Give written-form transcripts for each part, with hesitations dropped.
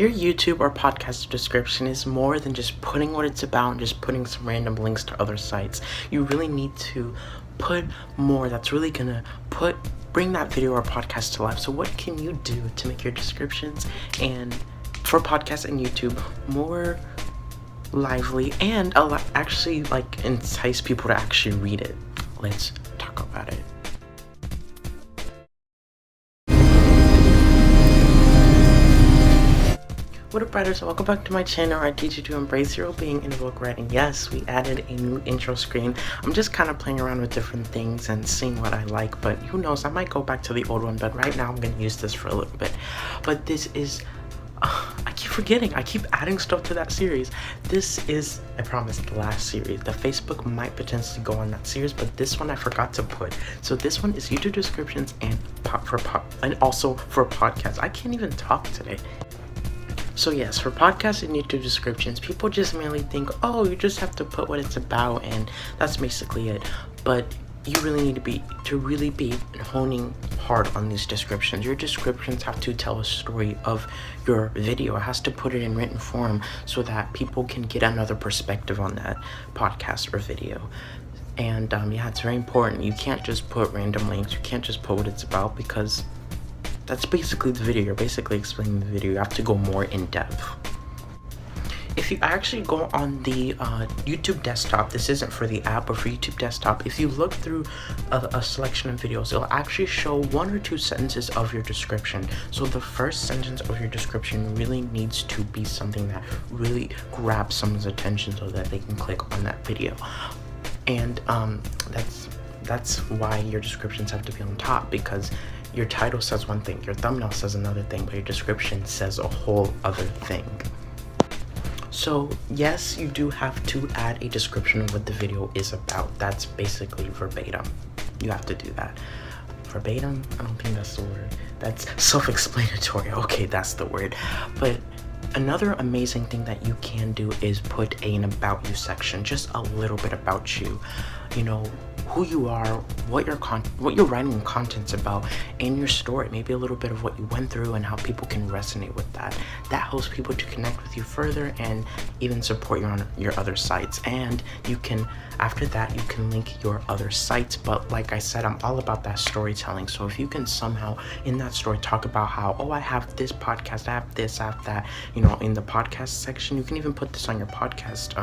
Your YouTube or podcast description is more than just putting what it's about and just putting some random links to other sites. You really need to put more that's really gonna bring that video or podcast to life. So what can you do to make your descriptions and for podcasts and YouTube more lively and actually like entice people to actually read it? Let's talk about it. What up, writers? Welcome back to my channel where I teach you to embrace your wellbeing and evoke writing. Yes, we added a new intro screen. I'm just kind of playing around with different things and seeing what I like, but who knows, I might go back to the old one, but right now I'm going to use this for a little bit. But this is, I keep forgetting, I keep adding stuff to that series. This is, I promise, the last series. The Facebook might potentially go on that series, but this one I forgot to put. So this one is YouTube descriptions and also for podcasts. I can't even talk today. So yes, for podcasts and YouTube descriptions, people just merely think, oh, you just have to put what it's about and that's basically it. But you really need to really be honing hard on these descriptions. Your descriptions have to tell a story of your video. It has to put it in written form so that people can get another perspective on that podcast or video. And yeah, it's very important. You can't just put random links. You can't just put what it's about, because that's basically the video. You're basically explaining the video. You have to go more in depth. If you actually go on the YouTube desktop, this isn't for the app, but for YouTube desktop, if you look through a selection of videos, it'll actually show 1 or 2 sentences of your description. So the first sentence of your description really needs to be something that really grabs someone's attention so that they can click on that video. And that's why your descriptions have to be on top, because your title says one thing, your thumbnail says another thing, but your description says a whole other thing. So yes, you do have to add a description of what the video is about. That's basically verbatim. You have to do that. Verbatim? I don't think that's the word. That's self-explanatory. Okay, that's the word. But another amazing thing that you can do is put an about you section, just a little bit about you. You know, who you are, what your writing content's about, and your story. Maybe a little bit of what you went through and how people can resonate with that. That helps people to connect with you further and even support you on your other sites. And you can, after that, you can link your other sites. But like I said, I'm all about that storytelling. So if you can somehow in that story talk about how, oh, I have this podcast, I have this, I have that, you know, in the podcast section. You can even put this on your podcast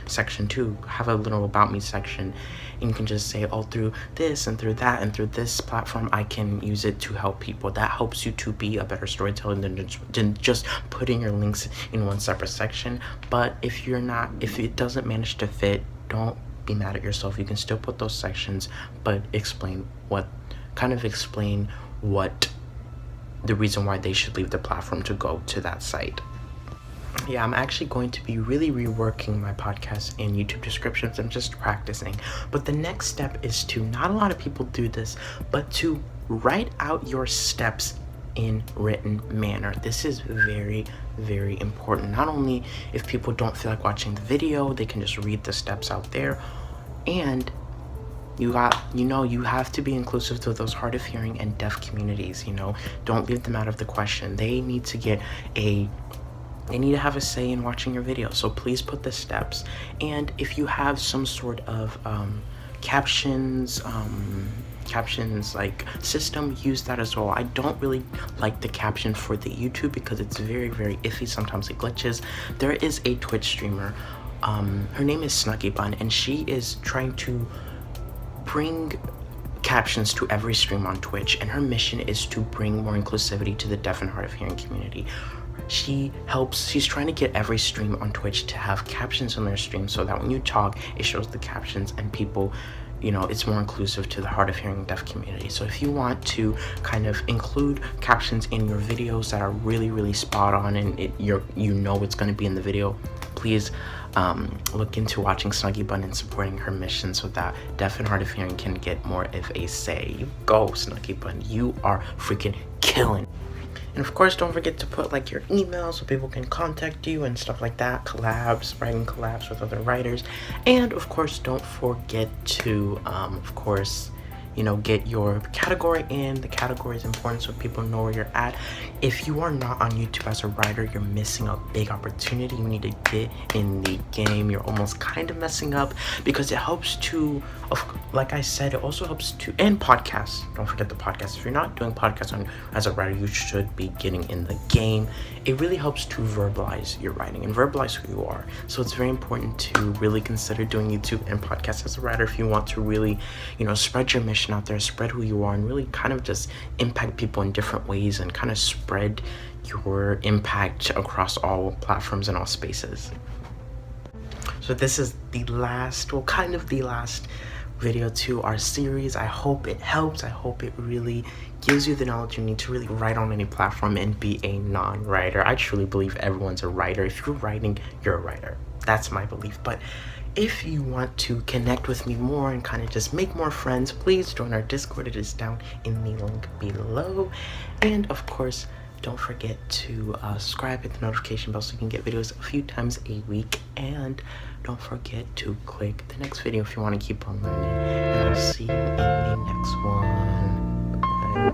section too. Have a little about me section, and you can just say, oh, through this and through that and through this platform, I can use it to help people. That helps you to be a better storyteller than just putting your links in one separate section. But if it doesn't manage to fit, don't be mad at yourself. You can still put those sections, but explain what the reason why they should leave the platform to go to that site. Yeah, I'm actually going to be really reworking my podcast and YouTube descriptions. I'm just practicing. But the next step is to, not a lot of people do this, but to write out your steps in written manner. This is very, very important. Not only if people don't feel like watching the video, they can just read the steps out there. And you have to be inclusive to those hard of hearing and deaf communities. Don't leave them out of the question. They need to have a say in watching your video. So please put the steps. And if you have some sort of captions like system, use that as well. I don't really like the caption for the YouTube because it's very, very iffy. Sometimes it glitches. There is a Twitch streamer. Her name is Snuggy Bun, and she is trying to bring captions to every stream on Twitch, and her mission is to bring more inclusivity to the deaf and hard of hearing community. She's trying to get every stream on Twitch to have captions on their stream so that when you talk, it shows the captions and people, it's more inclusive to the hard of hearing deaf community. So if you want to kind of include captions in your videos that are really, really spot on and it's going to be in the video, please look into watching Snuggy Bun and supporting her mission so that deaf and hard of hearing can get more of a say. You go, Snuggy Bun. You are freaking killing. And of course, don't forget to put like your email so people can contact you and stuff like that. Writing collabs with other writers. And of course, don't forget to, get your category in. The category is important so people know where you're at. If you are not on YouTube as a writer, you're missing a big opportunity. You need to get in the game. You're almost kind of messing up, because it helps to, like I said, it also helps to, and podcasts. Don't forget the podcast. If you're not doing podcasts as a writer, you should be getting in the game. It really helps to verbalize your writing and verbalize who you are. So it's very important to really consider doing YouTube and podcasts as a writer if you want to really, spread your mission out there, spread who you are, and really kind of just impact people in different ways and kind of spread your impact across all platforms and all spaces. So this is the last, kind of the last video to our series. I hope it helps. I hope it really gives you the knowledge you need to really write on any platform and be a non-writer. I truly believe everyone's a writer. If you're writing, you're a writer. That's my belief. But if you want to connect with me more and kind of just make more friends, please join our Discord. It is down in the link below. And of course, don't forget to subscribe, hit the notification bell so you can get videos a few times a week. And don't forget to click the next video if you want to keep on learning. And I'll see you in the next one. Bye.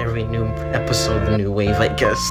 Every new episode, the new wave, I guess.